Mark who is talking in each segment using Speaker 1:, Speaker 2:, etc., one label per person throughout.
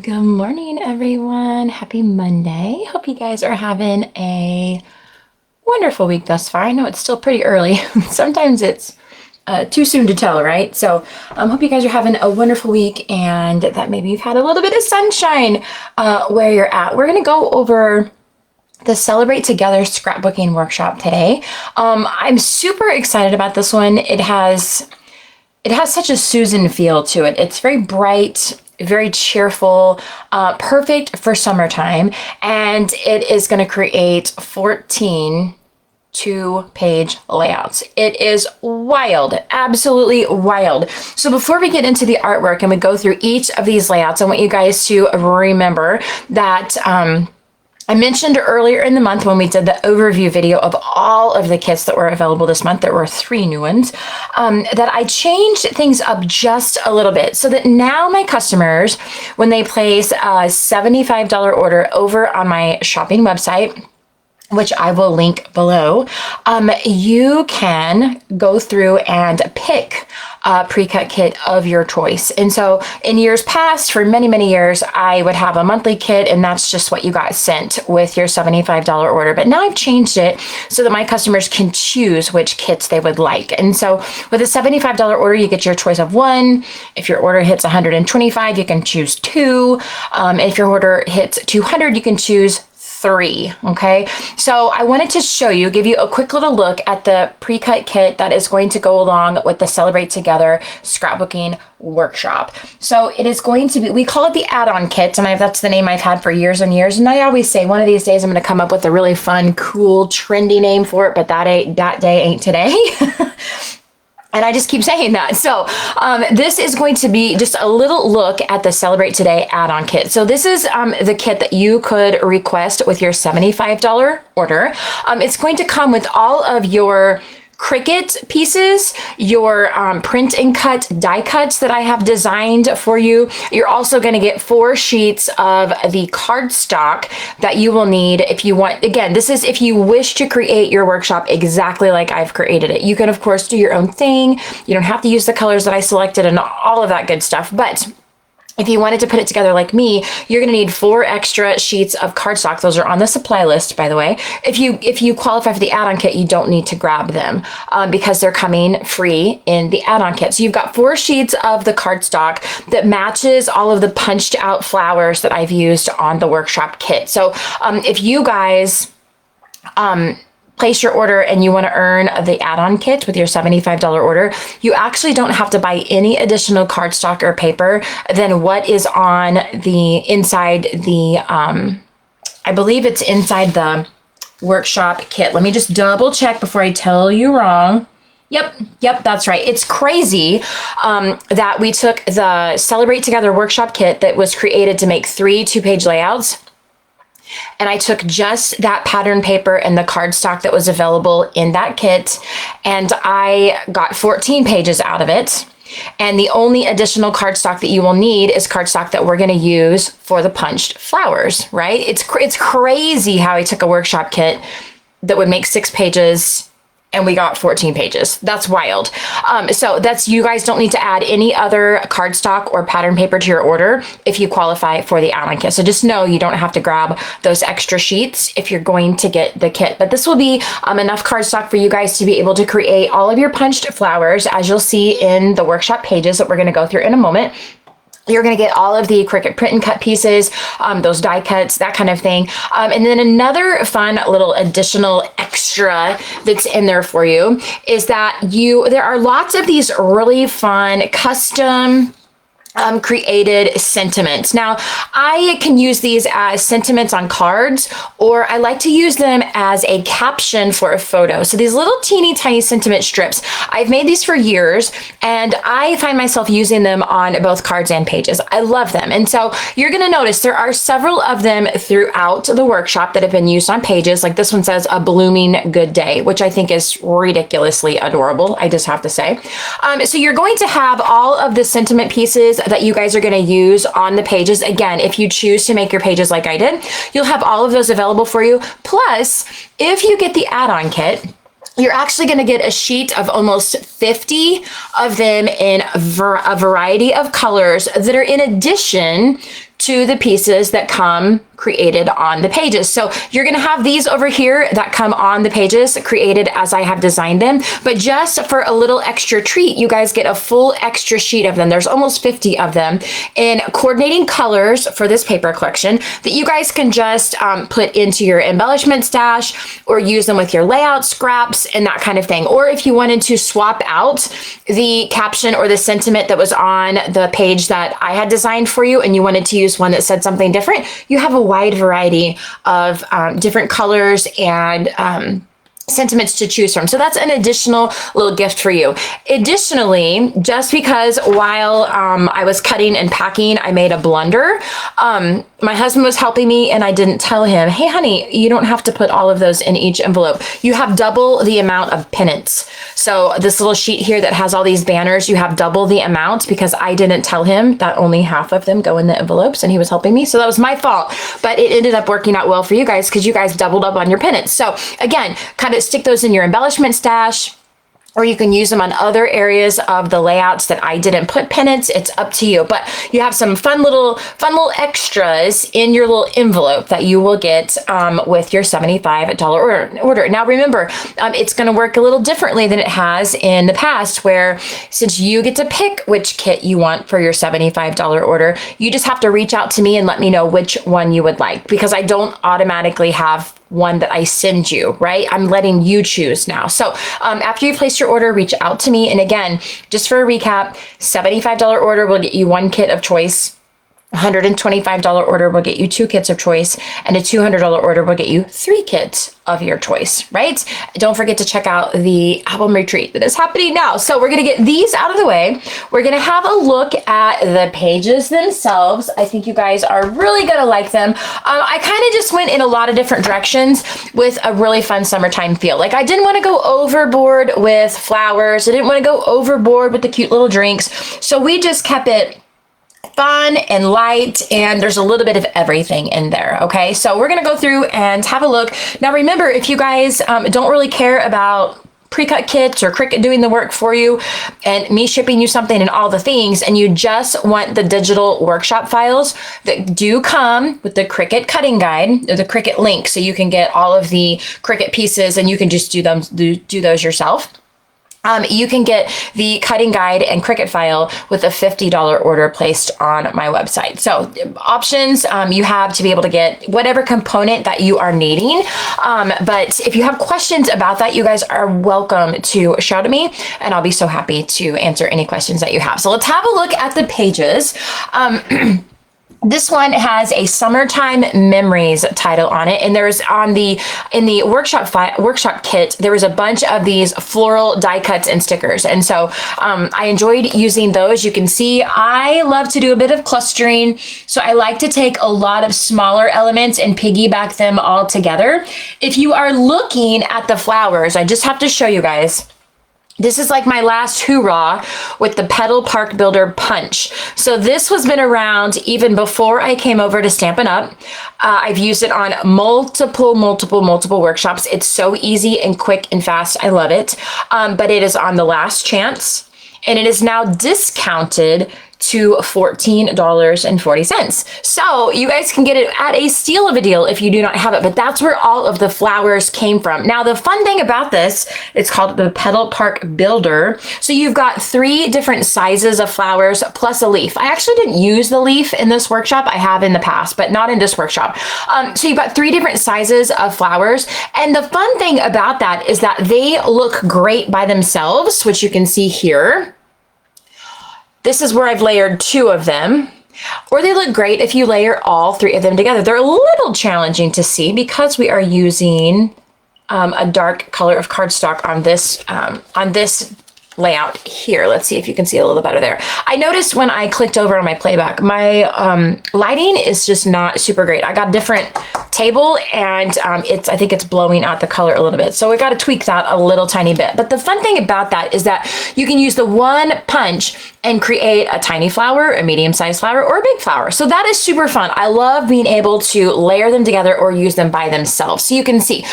Speaker 1: Good morning, everyone. Happy Monday. Hope you guys are having a wonderful week thus far. I know it's still pretty early. Sometimes it's too soon to tell, right? So hope you guys are having a wonderful week and that maybe you've had a little bit of sunshine where you're at. We're going to go over the Celebrate Together scrapbooking workshop today. I'm super excited about this one. It has such a Susan feel to it. It's very bright, very cheerful, perfect for summertime. And it is going to create 14 two-page layouts. It is wild, absolutely wild. So before we get into the artwork and we go through each of these layouts, I want you guys to remember that I mentioned earlier in the month when we did the overview video of all of the kits that were available this month, there were 3 new ones, that I changed things up just a little bit so that now my customers, when they place a $75 order over on my shopping website, which I will link below, you can go through and pick a pre-cut kit of your choice. And so in years past, for many, many years, I would have a monthly kit and that's just what you got sent with your $75 order. But now I've changed it so that my customers can choose which kits they would like. And so with a $75 order, you get your choice of 1. If your order hits 125, you can choose 2. If your order hits 200, you can choose 3. Okay, so I wanted to show you, give you a quick little look at the pre-cut kit that is going to go along with the Celebrate Together scrapbooking workshop. So it is going to be, we call it the add-on kit, and that's the name I've had for years and years. And I always say one of these days I'm going to come up with a really fun, cool, trendy name for it, but that day ain't today. And I just keep saying that. So this is going to be just a little look at the Celebrate Today add-on kit. So this is the kit that you could request with your $75 order. It's going to come with all of your Cricut pieces, your print and cut die cuts that I have designed for you. You're also going to get 4 sheets of the cardstock that you will need if you want. Again, this is if you wish to create your workshop exactly like I've created it. You can, of course, do your own thing. You don't have to use the colors that I selected and all of that good stuff. But if you wanted to put it together like me, you're going to need 4 extra sheets of cardstock. Those are on the supply list, by the way. If you qualify for the add-on kit, you don't need to grab them because they're coming free in the add-on kit. So you've got 4 sheets of the cardstock that matches all of the punched out flowers that I've used on the workshop kit. So if you guys place your order and you want to earn the add-on kit with your $75 order, you actually don't have to buy any additional cardstock or paper than what is on the inside the, I believe it's inside the workshop kit. Let me just double check before I tell you wrong. Yep, that's right. It's crazy that we took the Celebrate Together workshop kit that was created to make 3 2-page layouts. And I took just that pattern paper and the cardstock that was available in that kit, and I got 14 pages out of it. And the only additional cardstock that you will need is cardstock that we're going to use for the punched flowers, right? It's crazy how I took a workshop kit that would make 6 pages and we got 14 pages. That's wild. So you guys don't need to add any other cardstock or pattern paper to your order if you qualify for the add-on kit. So just know you don't have to grab those extra sheets if you're going to get the kit. But this will be enough cardstock for you guys to be able to create all of your punched flowers, as you'll see in the workshop pages that we're going to go through in a moment. You're going to get all of the Cricut print and cut pieces, those die cuts, that kind of thing. And then another fun little additional extra that's in there for you is that there are lots of these really fun custom created sentiments. Now, I can use these as sentiments on cards, or I like to use them as a caption for a photo. So these little teeny tiny sentiment strips, I've made these for years, and I find myself using them on both cards and pages. I love them. And so you're going to notice there are several of them throughout the workshop that have been used on pages. Like this one says, "A blooming good day," which I think is ridiculously adorable, I just have to say. So you're going to have all of the sentiment pieces that you guys are going to use on the pages. Again, if you choose to make your pages like I did, you'll have all of those available for you. Plus, if you get the add-on kit, you're actually going to get a sheet of almost 50 of them in a variety of colors that are in addition to the pieces that come created on the pages. So you're going to have these over here that come on the pages created as I have designed them, but just for a little extra treat, you guys get a full extra sheet of them. There's almost 50 of them in coordinating colors for this paper collection that you guys can just put into your embellishment stash or use them with your layout scraps and that kind of thing. Or if you wanted to swap out the caption or the sentiment that was on the page that I had designed for you and you wanted to use one that said something different, you have a wide variety of different colors and sentiments to choose from. So that's an additional little gift for you. Additionally, just because while I was cutting and packing, I made a blunder. My husband was helping me and I didn't tell him, hey honey, you don't have to put all of those in each envelope. You have double the amount of pennants. So this little sheet here that has all these banners, you have double the amount because I didn't tell him that only half of them go in the envelopes and he was helping me. So that was my fault, but it ended up working out well for you guys because you guys doubled up on your pennants. So again, kind of stick those in your embellishment stash, or you can use them on other areas of the layouts that I didn't put pennants. It's up to you, but you have some fun little extras in your little envelope that you will get with your $75 order. Now remember, it's going to work a little differently than it has in the past, where since you get to pick which kit you want for your $75 order, you just have to reach out to me and let me know which one you would like, because I don't automatically have one that I send you, right? I'm letting you choose now. So after you place your order, reach out to me. And again, just for a recap, $75 order will get you one kit of choice. $125 order will get you 2 kits of choice, and a $200 order will get you 3 kits of your choice, right? Don't forget to check out the album retreat that is happening now. So we're gonna get these out of the way. We're gonna have a look at the pages themselves. I think you guys are really gonna like them. I kind of just went in a lot of different directions with a really fun summertime feel. Like I didn't want to go overboard with flowers. I didn't want to go overboard with the cute little drinks. So we just kept it fun and light, and there's a little bit of everything in there. Okay, so we're gonna go through and have a look. Now remember, if you guys don't really care about pre-cut kits or Cricut doing the work for you and me shipping you something and all the things, and you just want the digital workshop files that do come with the Cricut cutting guide or the Cricut link, so you can get all of the Cricut pieces and you can just do those yourself. You can get the cutting guide and Cricut file with a $50 order placed on my website. So options you have to be able to get whatever component that you are needing. But if you have questions about that, you guys are welcome to shout at me and I'll be so happy to answer any questions that you have. So let's have a look at the pages. This one has a Summertime Memories title on it, and there's in the workshop kit, there was a bunch of these floral die cuts and stickers, and so I enjoyed using those. You can see I love to do a bit of clustering, so I like to take a lot of smaller elements and piggyback them all together. If you are looking at the flowers, I just have to show you guys. This is like my last hoorah with the Petal Park Builder Punch. So this has been around even before I came over to Stampin' Up. I've used it on multiple workshops. It's so easy and quick and fast. I love it. But it is on the last chance, and it is now discounted to $14.40. So you guys can get it at a steal of a deal if you do not have it, but that's where all of the flowers came from. Now, the fun thing about this, it's called the Petal Park Builder. So you've got 3 different sizes of flowers plus a leaf. I actually didn't use the leaf in this workshop. I have in the past, but not in this workshop. So you've got 3 different sizes of flowers. And the fun thing about that is that they look great by themselves, which you can see here. This is where I've layered 2 of them, or they look great if you layer all 3 of them together. They're a little challenging to see because we are using a dark color of cardstock on this layout here. Let's see if you can see a little better there. I noticed when I clicked over on my playback, my lighting is just not super great. I got different table, and I think it's blowing out the color a little bit. So we got to tweak that a little tiny bit. But the fun thing about that is that you can use the one punch and create a tiny flower, a medium-sized flower, or a big flower. So that is super fun. I love being able to layer them together or use them by themselves. So you can see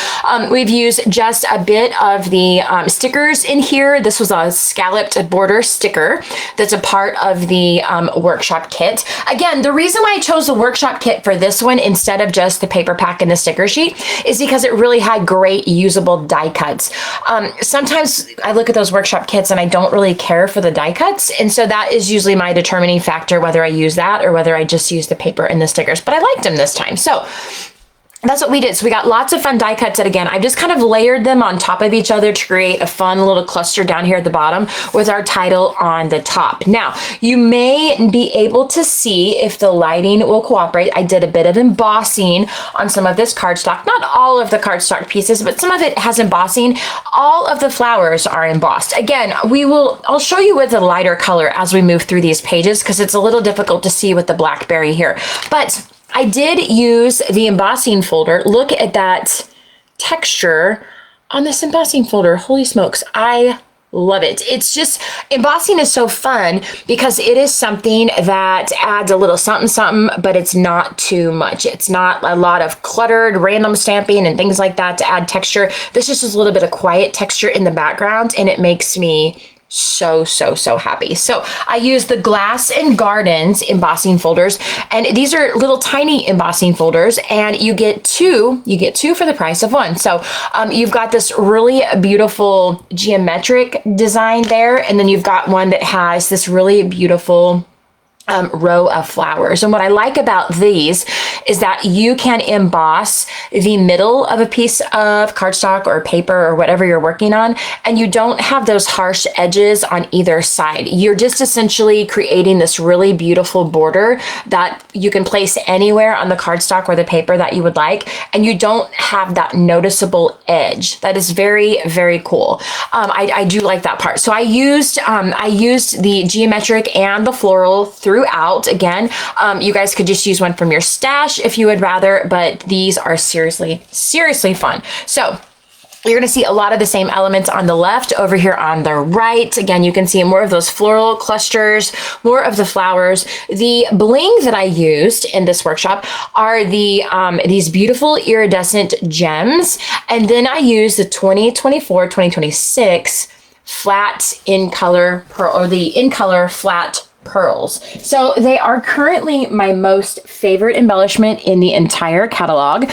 Speaker 1: we've used just a bit of the stickers in here. This was a scalloped border sticker that's a part of the workshop kit. Again, the reason why I chose the workshop kit for this one instead of just the paper pack and the sticker sheet is because it really had great usable die cuts. Sometimes I look at those workshop kits and I don't really care for the die cuts, and so that is usually my determining factor whether I use that or whether I just use the paper and the stickers. But I liked them this time, so that's what we did. So we got lots of fun die cuts that, again, I just kind of layered them on top of each other to create a fun little cluster down here at the bottom with our title on the top. Now, you may be able to see if the lighting will cooperate. I did a bit of embossing on some of this cardstock. Not all of the cardstock pieces, but some of it has embossing. All of the flowers are embossed. Again, I'll show you with a lighter color as we move through these pages because it's a little difficult to see with the blackberry here. But I did use the embossing folder. Look at that texture on this embossing folder. Holy smokes, I love it. It's just, embossing is so fun because it is something that adds a little something something, but it's not too much. It's not a lot of cluttered random stamping and things like that to add texture. This is just a little bit of quiet texture in the background, and it makes me so happy. So I use the Glass and Gardens embossing folders, and these are little tiny embossing folders, and you get two for the price of one. So you've got this really beautiful geometric design there, and then you've got one that has this really beautiful row of flowers. And what I like about these is that you can emboss the middle of a piece of cardstock or paper or whatever you're working on, and you don't have those harsh edges on either side. You're just essentially creating this really beautiful border that you can place anywhere on the cardstock or the paper that you would like, and you don't have that noticeable edge. That is very, very cool. I do like that part. So I used the geometric and the floral throughout. Again, you guys could just use one from your stash if you would rather, but these are seriously fun. So you're going to see a lot of the same elements on the left over here on the right. Again, you can see more of those floral clusters, more of the flowers. The bling that I used in this workshop are these beautiful iridescent gems. And then I used the 2024-2026 flat in color pearl, or the in color flat pearls. So they are currently my most favorite embellishment in the entire catalog.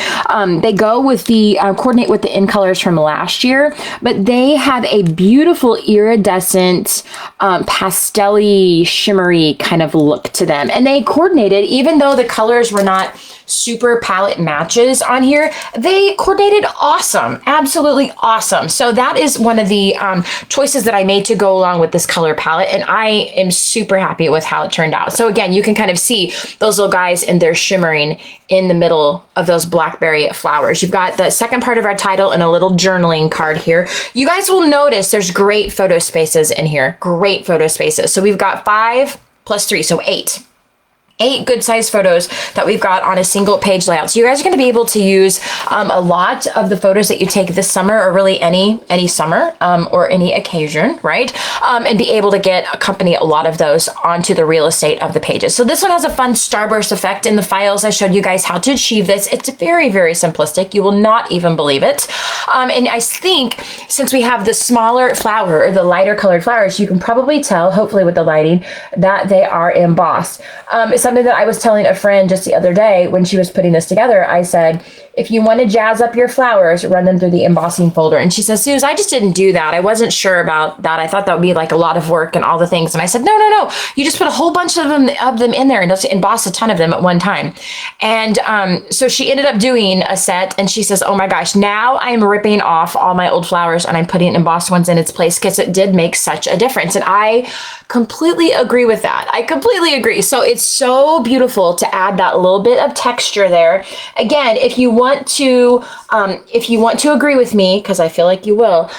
Speaker 1: They go with the coordinate with the in colors from last year, but they have a beautiful iridescent pastel-y shimmery kind of look to them, and they coordinated, even though the colors were not super palette matches on here, they coordinated awesome, absolutely awesome. So that is one of the choices that I made to go along with this color palette, and I am super happy with how it turned out. So again, you can kind of see those little guys and they're shimmering in the middle of those blackberry flowers. You've got the second part of our title and a little journaling card here. You guys will notice there's great photo spaces in here, great photo spaces. So we've got 5 + 3, so 8 good size photos that we've got on a single page layout. So you guys are going to be able to use a lot of the photos that you take this summer, or really any summer or any occasion, right? And be able to accompany a lot of those onto the real estate of the pages. So this one has a fun starburst effect in the files. I showed you guys how to achieve this. It's very, very simplistic. You will not even believe it. And I think since we have the smaller flower, or the lighter colored flowers, you can probably tell, hopefully with the lighting, that they are embossed. Something that I was telling a friend just the other day when she was putting this together, I said, if you want to jazz up your flowers, run them through the embossing folder. And she says, Suze, I just didn't do that. I wasn't sure about that. I thought that would be like a lot of work and all the things. And I said, no. You just put a whole bunch of them in there and just emboss a ton of them at one time. And so she ended up doing a set, and she says, oh my gosh, now I'm ripping off all my old flowers and I'm putting embossed ones in its place, because it did make such a difference. And I completely agree with that. I completely agree. So it's so beautiful to add that little bit of texture there. Again, if you want want to, agree with me, because I feel like you will,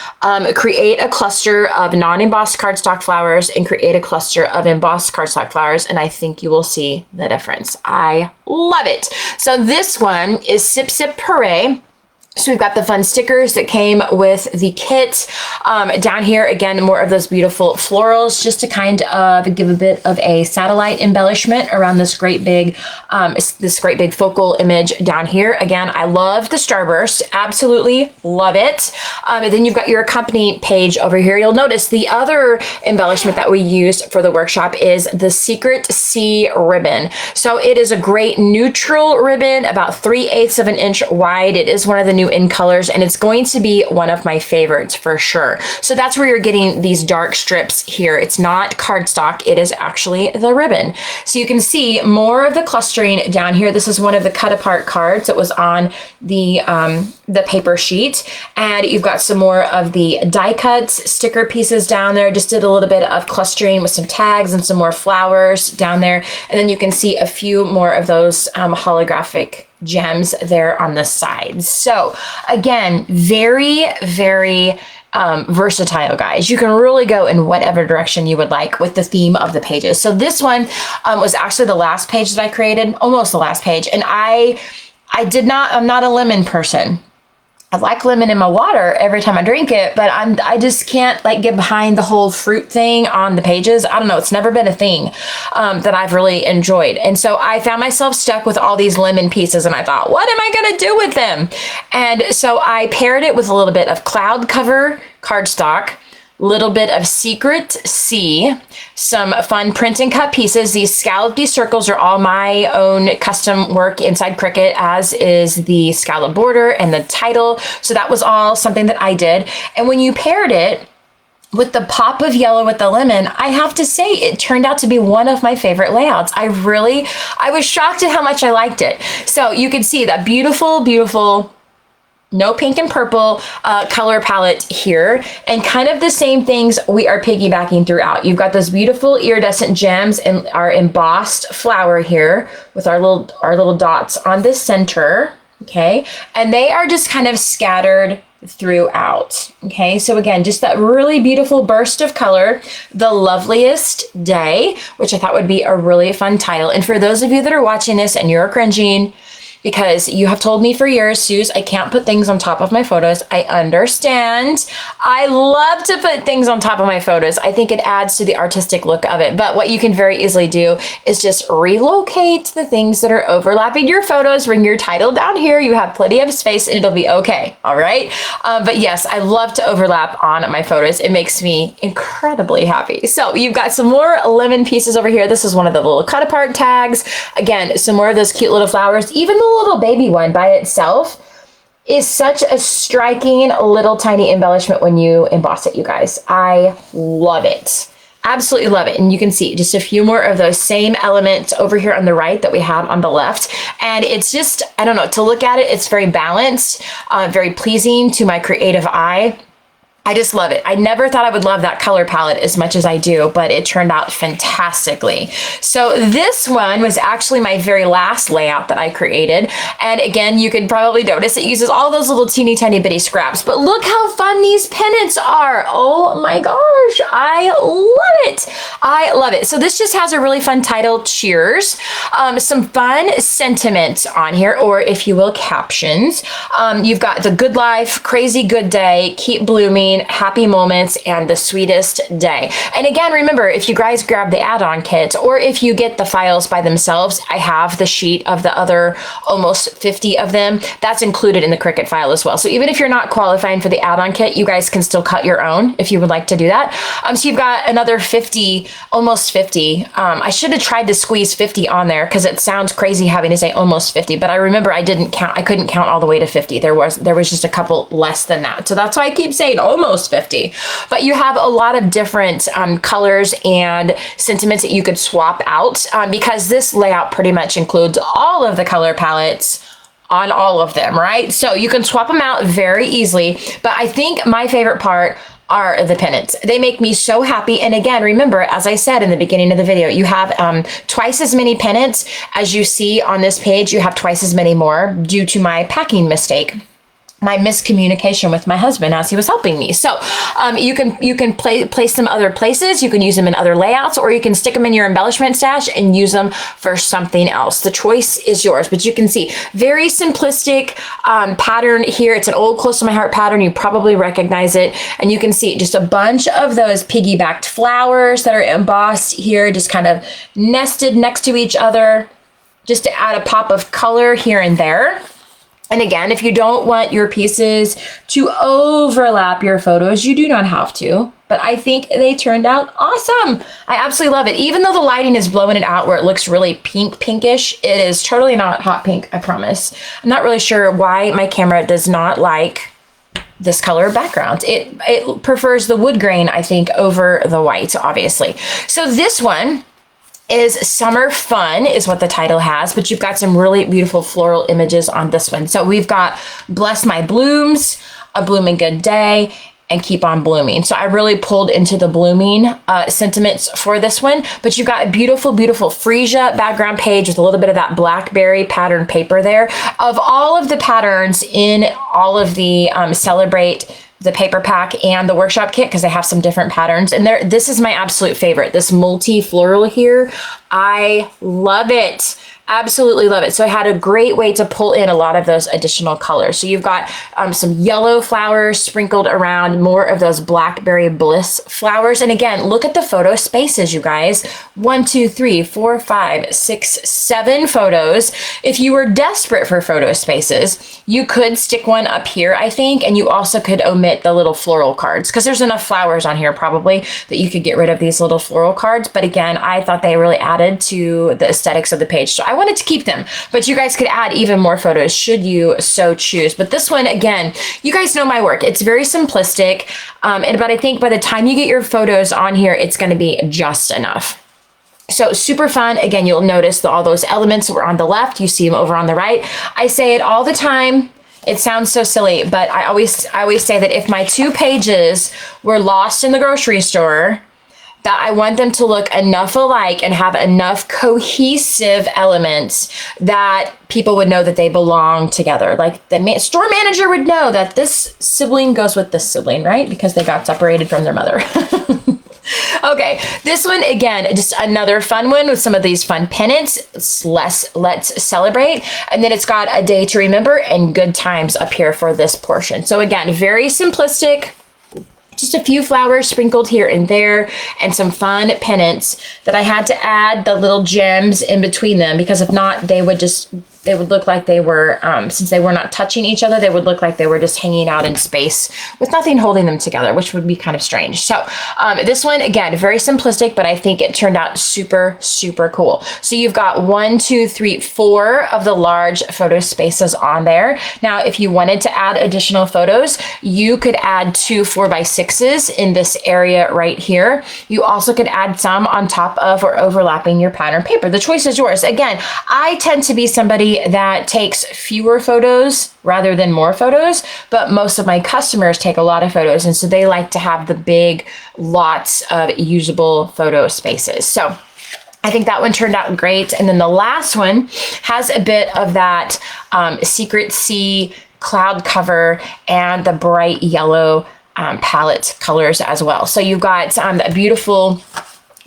Speaker 1: create a cluster of non-embossed cardstock flowers and create a cluster of embossed cardstock flowers, and I think you will see the difference. I love it. So this one is Sip Sip Hooray. So we've got the fun stickers that came with the kit. Down here, again, more of those beautiful florals, just to kind of give a bit of a satellite embellishment around this great big focal image down here. Again, I love the Starburst, absolutely love it. And then you've got your accompany page over here. You'll notice the other embellishment that we used for the workshop is the Secret Sea ribbon. So it is a great neutral ribbon, about 3/8 of an inch wide. It is one of the new in colors, and it's going to be one of my favorites for sure. So that's where you're getting these dark strips here. It's not cardstock, it is actually the ribbon. So you can see more of the clustering down here. This is one of the cut apart cards that was on the paper sheet, and you've got some more of the die cuts sticker pieces down there. Just did a little bit of clustering with some tags and some more flowers down there, and then you can see a few more of those holographic gems there on the sides. So again, very, very versatile, guys. You can really go in whatever direction you would like with the theme of the pages. So this one was actually the last page that I created, almost the last page. And I'm not a lemon person. I like lemon in my water every time I drink it, but I just can't like get behind the whole fruit thing on the pages. I don't know. It's never been a thing that I've really enjoyed. And so I found myself stuck with all these lemon pieces, and I thought, what am I going to do with them? And so I paired it with a little bit of cloud cover cardstock, little bit of Secret Sea, some fun print and cut pieces. These scallopy circles are all my own custom work inside Cricut, as is the scallop border and the title. So that was all something that I did. And when you paired it with the pop of yellow with the lemon, I have to say it turned out to be one of my favorite layouts. I was shocked at how much I liked it. So you can see that beautiful, beautiful no pink and purple color palette here, and kind of the same things we are piggybacking throughout. You've got those beautiful iridescent gems and our embossed flower here with our little dots on the center, okay? And they are just kind of scattered throughout, okay? So again, just that really beautiful burst of color, The Loveliest Day, which I thought would be a really fun title. And for those of you that are watching this and you're cringing, because you have told me for years, Suze, I can't put things on top of my photos. I understand. I love to put things on top of my photos. I think it adds to the artistic look of it. But what you can very easily do is just relocate the things that are overlapping your photos. Bring your title down here. You have plenty of space and it'll be okay. All right. But yes, I love to overlap on my photos. It makes me incredibly happy. So you've got some more lemon pieces over here. This is one of the little cut apart tags. Again, some more of those cute little flowers. Even the little baby one by itself is such a striking little tiny embellishment when you emboss it, you guys. I love it. Absolutely love it. And you can see just a few more of those same elements over here on the right that we have on the left. And it's just, I don't know, to look at it, it's very balanced, very pleasing to my creative eye. I just love it. I never thought I would love that color palette as much as I do, but it turned out fantastically. So this one was actually my very last layout that I created. And again, you can probably notice it uses all those little teeny tiny bitty scraps, but look how fun these pennants are. Oh my gosh, I love it. I love it. So this just has a really fun title, Cheers. Some fun sentiments on here, or if you will, captions. You've got the good life, crazy good day, keep blooming, happy moments, and the sweetest day. And again, remember, if you guys grab the add-on kit, or if you get the files by themselves, I have the sheet of the other almost 50 of them. That's included in the Cricut file as well. So even if you're not qualifying for the add-on kit, you guys can still cut your own if you would like to do that. So you've got another 50, almost 50. I should have tried to squeeze 50 on there because it sounds crazy having to say almost 50, but I remember I couldn't count all the way to 50. There was just a couple less than that. So that's why I keep saying almost 50, but you have a lot of different colors and sentiments that you could swap out because this layout pretty much includes all of the color palettes on all of them, right? So you can swap them out very easily, but I think my favorite part are the pennants. They make me so happy. And again, remember, as I said in the beginning of the video, you have twice as many pennants as you see on this page. You have twice as many more due to my packing mistake, my miscommunication with my husband as he was helping me. So you can place them other places. You can use them in other layouts, or you can stick them in your embellishment stash and use them for something else. The choice is yours, but you can see very simplistic pattern here. It's an old close to my heart pattern. You probably recognize it. And you can see just a bunch of those piggybacked flowers that are embossed here, just kind of nested next to each other, just to add a pop of color here and there. And again, if you don't want your pieces to overlap your photos, you do not have to, but I think they turned out awesome. I absolutely love it. Even though the lighting is blowing it out where it looks really pinkish, it is totally not hot pink, I promise. I'm not really sure why my camera does not like this color background. It prefers the wood grain, I think, over the white, obviously. So this one is Summer Fun is what the title has, but you've got some really beautiful floral images on this one. So we've got Bless My Blooms, A Blooming Good Day, and Keep on Blooming. So I really pulled into the blooming sentiments for this one, but you've got a beautiful, beautiful freesia background page with a little bit of that blackberry pattern paper there. Of all of the patterns in all of the Celebrate, the paper pack and the workshop kit, because they have some different patterns. And this is my absolute favorite, this multi-floral here. I love it. Absolutely love it. So I had a great way to pull in a lot of those additional colors. So you've got some yellow flowers sprinkled around, more of those blackberry bliss flowers. And again, look at the photo spaces, you guys. 1, 2, 3, 4, 5, 6, 7 photos. If you were desperate for photo spaces, you could stick one up here, I think, and you also could omit the little floral cards, because there's enough flowers on here probably that you could get rid of these little floral cards. But again, I thought they really added to the aesthetics of the page. So I wanted to keep them, but you guys could add even more photos should you so choose. But this one, again, you guys know my work. It's very simplistic, but I think by the time you get your photos on here, it's going to be just enough. So super fun. Again, you'll notice all those elements were on the left. You see them over on the right. I say it all the time. It sounds so silly, but I always say that if my 2 pages were lost in the grocery store, that I want them to look enough alike and have enough cohesive elements that people would know that they belong together. Like the store manager would know that this sibling goes with this sibling, right? Because they got separated from their mother. Okay, this one, again, just another fun one with some of these fun pennants. Let's celebrate. And then it's got a day to remember and good times up here for this portion. So again, very simplistic. Just a few flowers sprinkled here and there, and some fun pennants that I had to add the little gems in between them, because if not, they would look like they were, since they were not touching each other, they would look like they were just hanging out in space with nothing holding them together, which would be kind of strange. So this one, again, very simplistic, but I think it turned out super, super cool. So you've got 1, 2, 3, 4 of the large photo spaces on there. Now, if you wanted to add additional photos, you could add 2 4x6s in this area right here. You also could add some on top of or overlapping your pattern paper. The choice is yours. Again, I tend to be somebody that takes fewer photos rather than more photos, but most of my customers take a lot of photos, and so they like to have the big lots of usable photo spaces. So I think that one turned out great. And then the last one has a bit of that Secret Sea cloud cover and the bright yellow palette colors as well. So you've got that beautiful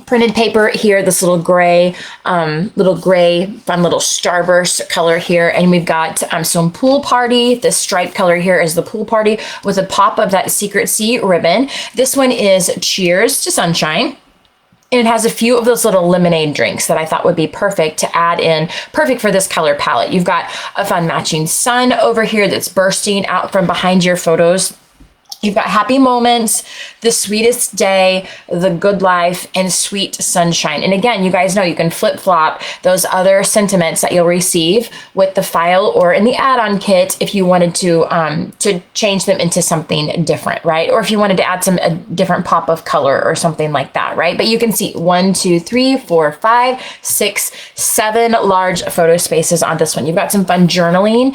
Speaker 1: printed paper here, this little gray, fun little starburst color here. And we've got some Pool Party. This stripe color here is the Pool Party with a pop of that Secret Sea ribbon. This one is Cheers to Sunshine. And it has a few of those little lemonade drinks that I thought would be perfect to add in, perfect for this color palette. You've got a fun matching sun over here that's bursting out from behind your photos. You've got Happy Moments, The Sweetest Day, The Good Life, and Sweet Sunshine. And again, you guys know you can flip-flop those other sentiments that you'll receive with the file or in the add-on kit if you wanted to change them into something different, right? Or if you wanted to add a different pop of color or something like that, right? But you can see 1, 2, 3, 4, 5, 6, 7 large photo spaces on this one. You've got some fun journaling,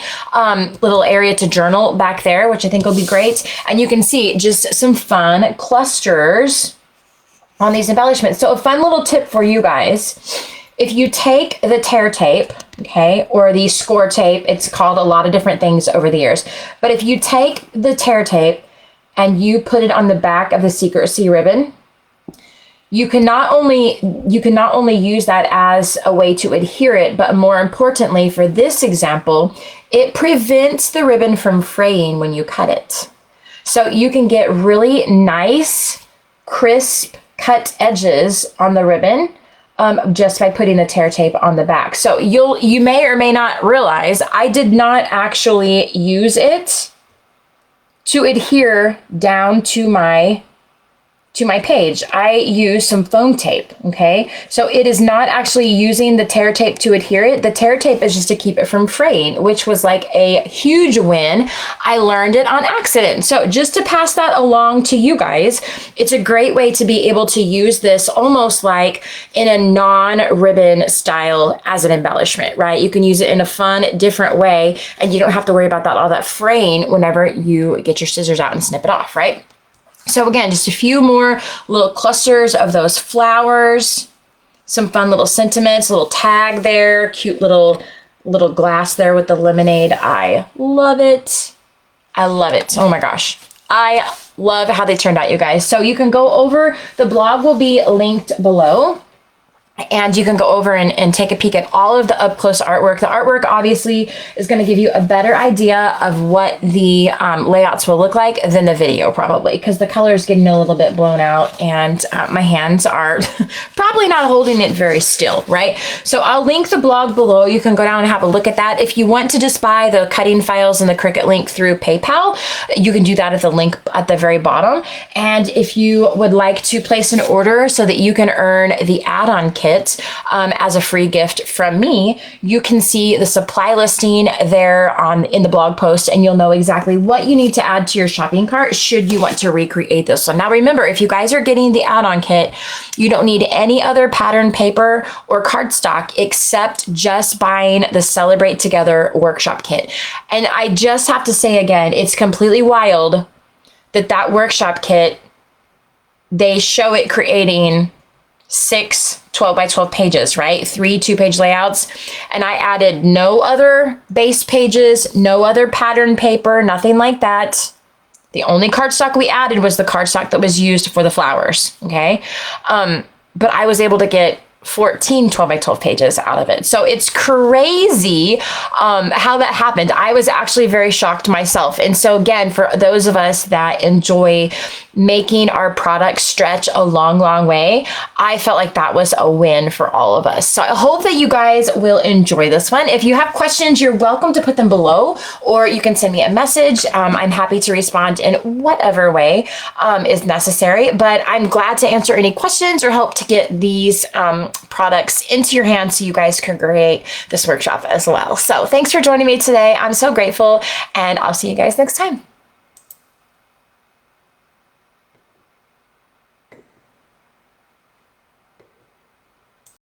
Speaker 1: little area to journal back there, which I think will be great. And you can can see just some fun clusters on these embellishments. So a fun little tip for you guys, if you take the tear tape, okay, or the score tape, it's called a lot of different things over the years, but if you take the tear tape and you put it on the back of the Secrecy ribbon, you can not only use that as a way to adhere it, but more importantly for this example, it prevents the ribbon from fraying when you cut it. So you can get really nice, crisp cut edges on the ribbon just by putting the tear tape on the back. So you may or may not realize I did not actually use it to adhere down to my page. I use some foam tape, okay? So it is not actually using the tear tape to adhere it. The tear tape is just to keep it from fraying, which was like a huge win. I learned it on accident. So just to pass that along to you guys, it's a great way to be able to use this almost like in a non-ribbon style as an embellishment, right? You can use it in a fun, different way, and you don't have to worry about all that fraying whenever you get your scissors out and snip it off, right? So again, just a few more little clusters of those flowers, some fun little sentiments, a little tag there, cute little glass there with the lemonade. I love it. I love it. Oh my gosh. I love how they turned out, you guys. So you can go over, the blog will be linked below. And you can go over and take a peek at all of the up close artwork. The artwork obviously is going to give you a better idea of what the layouts will look like than the video probably, because the color is getting a little bit blown out and my hands are probably not holding it very still, right? So I'll link the blog below. You can go down and have a look at that. If you want to just buy the cutting files and the Cricut link through PayPal, you can do that at the link at the very bottom. And if you would like to place an order so that you can earn the add-on kit as a free gift from me, you can see the supply listing there in the blog post, and you'll know exactly what you need to add to your shopping cart should you want to recreate this one. Now remember, if you guys are getting the add-on kit, you don't need any other pattern paper or cardstock except just buying the Celebrate Together workshop kit. And I just have to say again, it's completely wild that workshop kit, they show it creating 6 12 by 12 pages, right? 3 2-page layouts. And I added no other base pages, no other pattern paper, nothing like that. The only cardstock we added was the cardstock that was used for the flowers, okay? But I was able to get 14 12 by 12 pages out of it. So it's crazy how that happened. I was actually very shocked myself. And so again, for those of us that enjoy making our products stretch a long, long way, I felt like that was a win for all of us. So I hope that you guys will enjoy this one. If you have questions, you're welcome to put them below, or you can send me a message. I'm happy to respond in whatever way is necessary, but I'm glad to answer any questions or help to get these products into your hands so you guys can create this workshop as well. So thanks for joining me today. I'm so grateful, and I'll see you guys next time.